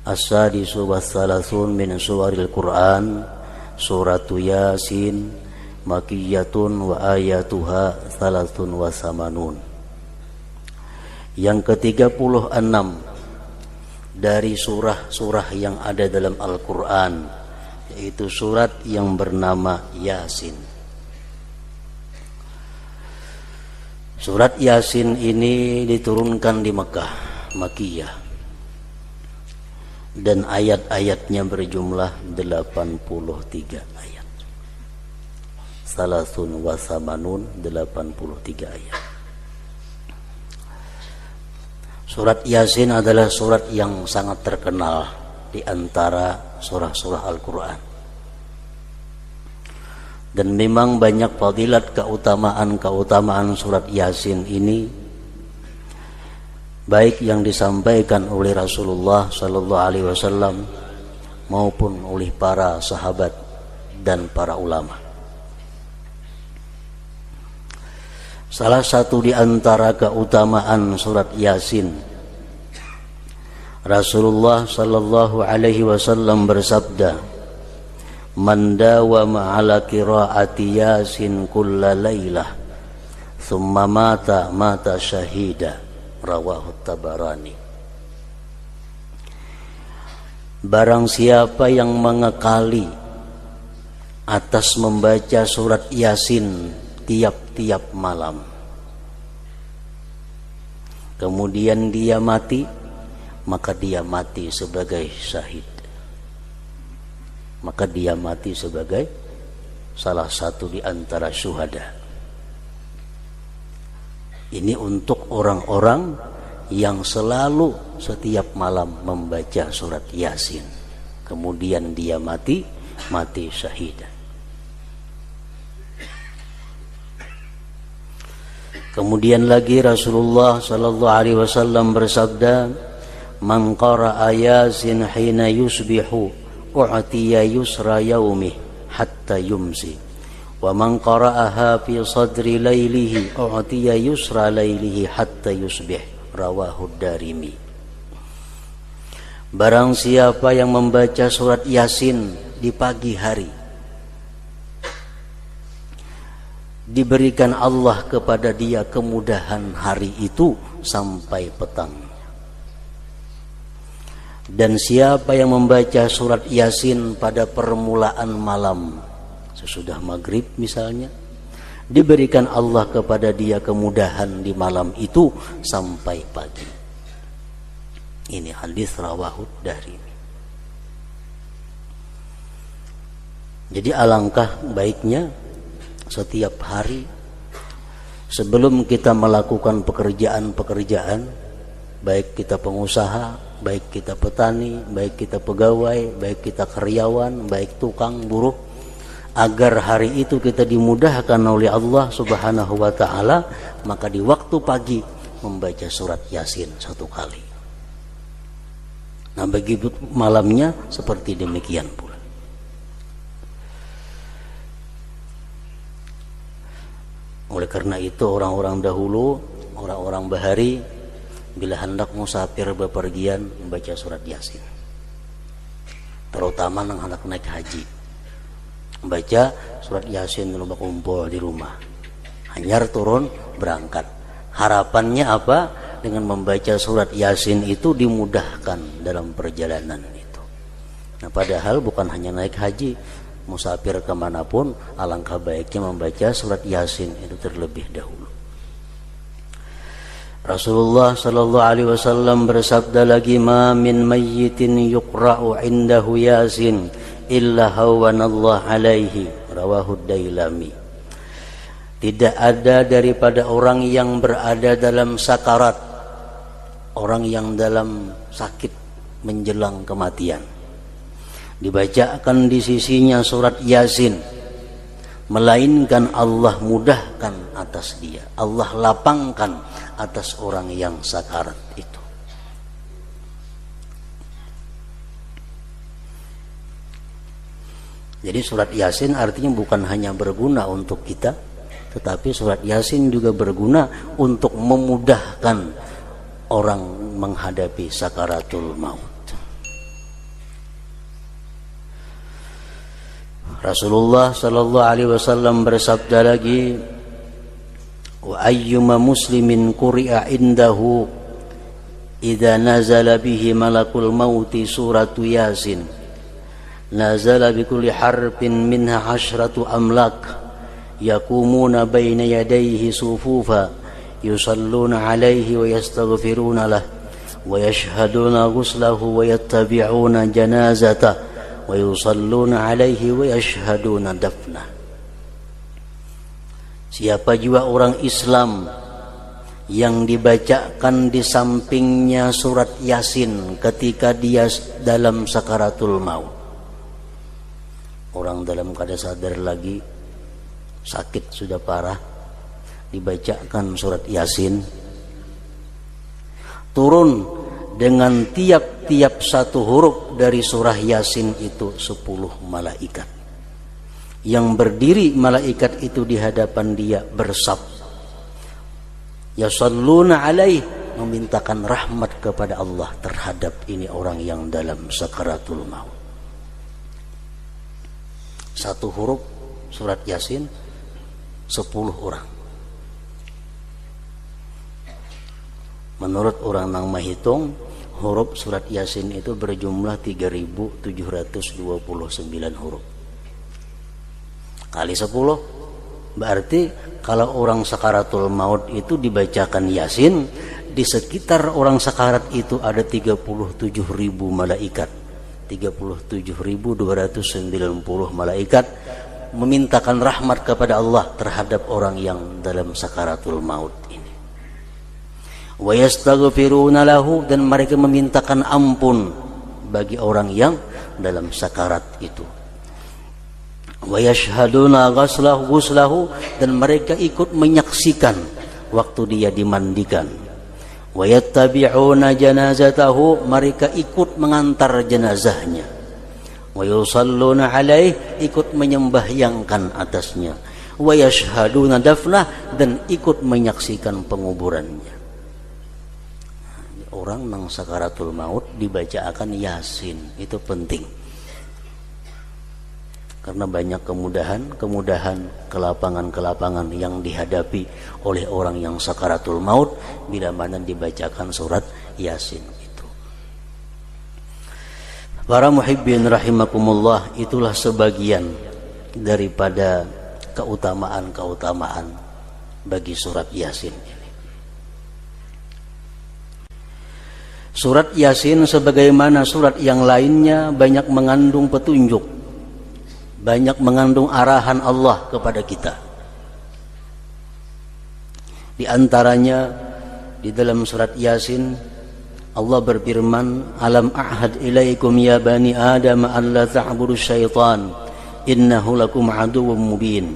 As-sadisu was-salasun min suwaril Qur'an suratu Yasin makiyatun wa ayatuha thalathun wa samanun. Yang ke-36 dari surah-surah yang ada dalam Al-Quran, yaitu surat yang bernama Yasin. Surat Yasin ini diturunkan di Mekah, Makiyah, dan ayat-ayatnya berjumlah 83 ayat. Salasun wa samanun, 83 ayat. Surat Yasin adalah surat yang sangat terkenal di antara surah-surah Al-Quran. Dan memang banyak fadilat, keutamaan surat Yasin ini, baik yang disampaikan oleh Rasulullah sallallahu alaihi wasallam maupun oleh para sahabat dan para ulama. Salah satu di antara keutamaan surat Yasin, Rasulullah sallallahu alaihi wasallam bersabda, "Man dawama ala qiraati Yasin kulla lailah, thumma mata syahida." Rawahu Tabarani. Barang siapa yang mengekali atas membaca surat Yasin tiap-tiap malam, kemudian dia mati, maka dia mati sebagai syahid. Maka dia mati sebagai salah satu di antara syuhada. Ini untuk orang-orang yang selalu setiap malam membaca surat Yasin, kemudian dia mati syahid. Kemudian lagi Rasulullah sallallahu alaihi wasallam bersabda, "Man qara'a Yasin hina yusbihu u'tiya yusra yaumih hatta yumsi, wa man qara'aha fi sadri lailihi u'tiya yusra lailihi hatta yusbih." Rawahu Darimi. Barang siapa yang membaca surat Yasin di pagi hari, diberikan Allah kepada dia kemudahan hari itu sampai petang. Dan siapa yang membaca surat Yasin pada permulaan malam, sesudah maghrib misalnya, diberikan Allah kepada dia kemudahan di malam itu sampai pagi. Ini hadis rawahu Darimi. Jadi alangkah baiknya setiap hari sebelum kita melakukan pekerjaan-pekerjaan, baik kita pengusaha, baik kita petani, baik kita pegawai, baik kita karyawan, baik tukang, buruh, agar hari itu kita dimudahkan oleh Allah Subhanahu wa ta'ala, maka di waktu pagi membaca surat Yasin 1 kali. Nah, bagi malamnya seperti demikian pula. Oleh karena itu orang-orang dahulu, orang-orang bahari, bila hendak musafir bepergian membaca surat Yasin, terutama yang hendak naik haji, baca surat Yasin dulu kumpul di rumah, hanyar turun berangkat. Harapannya apa? Dengan membaca surat Yasin itu dimudahkan dalam perjalanan itu. Nah, padahal bukan hanya naik haji, musafir kemanapun alangkah baiknya membaca surat Yasin itu terlebih dahulu. Rasulullah sallallahu alaihi wasallam bersabda lagi, "Ma min mayyitin yuqra'u indahu Yasin illa hawanallah alaihi." Rawahu Dailami. Tidak ada daripada orang yang berada dalam sakarat, orang yang dalam sakit menjelang kematian, dibacakan di sisinya surat Yasin, melainkan Allah mudahkan atas dia, Allah lapangkan atas orang yang sakarat itu. Jadi surat Yasin artinya bukan hanya berguna untuk kita, tetapi surat Yasin juga berguna untuk memudahkan orang menghadapi sakaratul maut. Rasulullah sallallahu alaihi wasallam bersabda lagi, wa ayyuma muslimin quri'a indahu idza nazala bihi malakul mauti suratu yasin nazala bikulli harfin minha 10 amlak yakumuna baina yadayhi sufufa yusalluna alaihi wa yastaghfiruna lah wa yashhaduna ghuslahu wa yattabi'una janazatah wa yusalluna alaihi wa yashhaduna dafnah. Siapa juga orang Islam yang dibacakan di sampingnya surat Yasin ketika dia dalam sakaratul maut, orang dalam keadaan sadar lagi, sakit sudah parah, dibacakan surat Yasin, turun dengan tiap-tiap satu huruf dari surah Yasin itu 10 malaikat. Yang berdiri malaikat itu di hadapan dia bersab, yasalluna alaih, memintakan rahmat kepada Allah terhadap ini orang yang dalam sakaratul maut. Satu huruf surat Yasin 10 orang. Menurut orang nang menghitung, huruf surat Yasin itu berjumlah 3.729 huruf. Kali 10, berarti kalau orang sakaratul maut itu dibacakan Yasin, di sekitar orang sakarat itu ada 37.000 malaikat. 37.290 malaikat memintakan rahmat kepada Allah terhadap orang yang dalam sakaratul maut ini. Wa yastaghfiruna lahu, dan mereka memintakan ampun bagi orang yang dalam sakarat itu. Wa yashhaduna ghuslahu, dan mereka ikut menyaksikan waktu dia dimandikan. Wa yattabi'una janazatahu, mereka ikut mengantar jenazahnya. Wa yusalluna alaih, ikut menyembahyangkan atasnya. Wa yashhaduna dafnah, dan ikut menyaksikan penguburannya. Orang nang sakaratul maut dibacakan Yasin, itu penting. Karena banyak kemudahan, kelapangan yang dihadapi oleh orang yang sakaratul maut bila mana dibacakan surat Yasin itu. Para muhibbin rahimakumullah, itulah sebagian daripada keutamaan bagi surat Yasin ini. Surat Yasin sebagaimana surat yang lainnya banyak mengandung petunjuk, banyak mengandung arahan Allah kepada kita. Di antaranya di dalam surat Yasin Allah berfirman, alam a'had ilaikum ya bani adam an la ta'budu syaitan innahu lakum aduwwum mubin.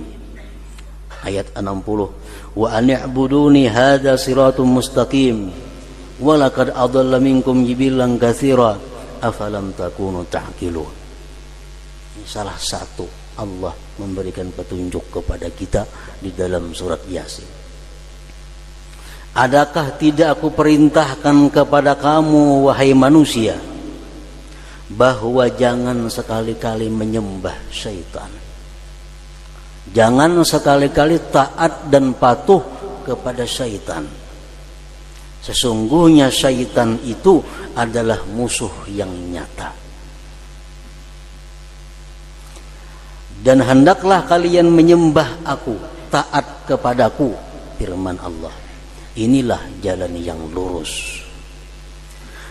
Ayat 60. Wa ani'buduni hadza siratun mustaqim wa laqad adalla minkum jibilan katsira afalam takunu ta'qilun. Salah satu Allah memberikan petunjuk kepada kita di dalam surat Yasin. Adakah tidak aku perintahkan kepada kamu wahai manusia bahwa jangan sekali-kali menyembah syaitan, jangan sekali-kali taat dan patuh kepada syaitan. Sesungguhnya syaitan itu adalah musuh yang nyata. Dan hendaklah kalian menyembah aku, taat kepadaku, firman Allah. Inilah jalan yang lurus.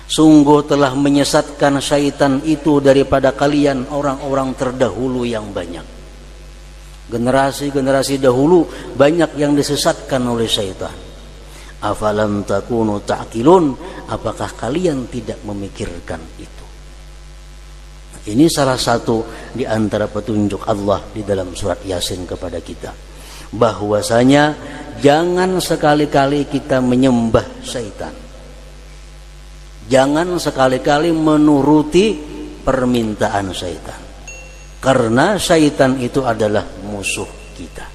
Sungguh telah menyesatkan syaitan itu daripada kalian orang-orang terdahulu yang banyak. Generasi-generasi dahulu banyak yang disesatkan oleh syaitan. Afalam takunu ta'qilun, apakah kalian tidak memikirkan itu? Ini salah satu di antara petunjuk Allah di dalam surat Yasin kepada kita, bahwasanya jangan sekali-kali kita menyembah syaitan, jangan sekali-kali menuruti permintaan syaitan, karena syaitan itu adalah musuh kita.